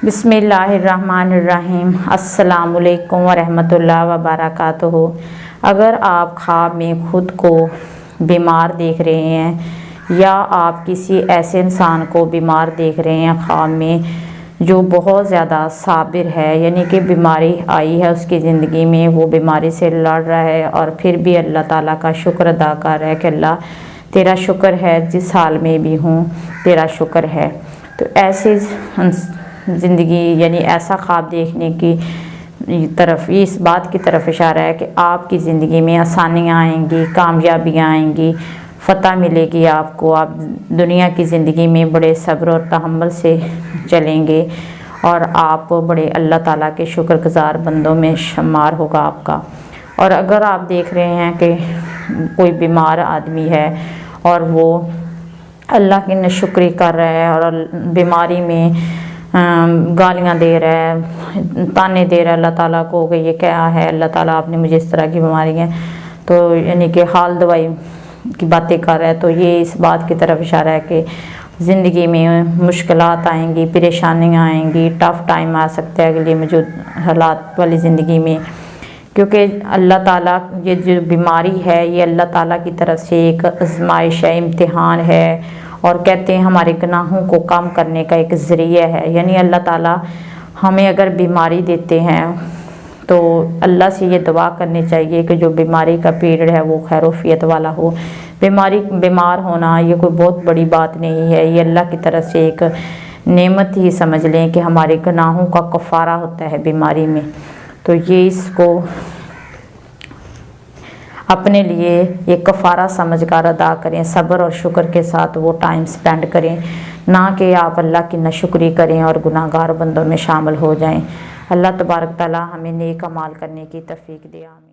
बिस्मिल्लाहिर्रहमानिर्रहीम। अस्सलामुअलैकुम वरहमतुल्लाहि वबरकातुहू। अगर आप ख्वाब में खुद को बीमार देख रहे हैं या आप किसी ऐसे इंसान को बीमार देख रहे हैं ख्वाब में जो बहुत ज़्यादा साबिर है, यानी कि बीमारी आई है उसकी ज़िंदगी में, वो बीमारी से लड़ रहा है और फिर भी अल्लाह ताला का शुक्र अदा कर रहा है कि अल्लाह तेरा शुक्र है, जिस हाल में भी हूँ तेरा शुक्र है। तो ऐसे ज़िंदगी यानी ऐसा ख्वाब देखने की तरफ, इस बात की तरफ इशारा है कि आपकी ज़िंदगी में आसानियाँ आएंगी, कामयाबियाँ आएंगी, फ़तह मिलेगी आपको। आप दुनिया की ज़िंदगी में बड़े सब्र और तहम्मुल से चलेंगे और आप बड़े अल्लाह ताला के शुक्रगुज़ार बंदों में शुमार होगा आपका। और अगर आप देख रहे हैं कि कोई बीमार आदमी है और वो अल्लाह की नाशुक्री कर रहा है और बीमारी में गालियाँ दे रहा है, ताने दे रहा है अल्लाह ताला को कि ये क्या है अल्लाह ताला, आपने मुझे इस तरह की बीमारी है, तो यानी कि हाल दवाई की बातें कर रहा है, तो ये इस बात की तरफ इशारा है कि ज़िंदगी में मुश्किलात आएंगी, परेशानियाँ आएंगी, टफ़ टाइम आ सकता है अगली मौजूद हालात वाली ज़िंदगी में। क्योंकि अल्लाह ताला, ये जो बीमारी है ये अल्लाह ताला की तरफ से एक आज़माइश है, इम्तिहान है, और कहते हैं हमारे गुनाहों को कम करने का एक ज़रिया है। यानी अल्लाह ताला हमें अगर बीमारी देते हैं तो अल्लाह से ये दुआ करनी चाहिए कि जो बीमारी का पीरियड है वो खैरोफियत वाला हो। बीमार होना ये कोई बहुत बड़ी बात नहीं है, ये अल्लाह की तरफ से एक नेमत ही समझ लें कि हमारे गुनाहों का कफ़ारा होता है बीमारी में। तो ये इसको अपने लिए एक कफ़ारा समझकर अदा करें, सब्र और शुक्र के साथ वो टाइम स्पेंड करें, ना कि आप अल्लाह की नाशुक्री करें और गुनाहगार बंदों में शामिल हो जाएं। अल्लाह तबारक तआला हमें नेक अमाल करने की तौफीक दे। आमीन।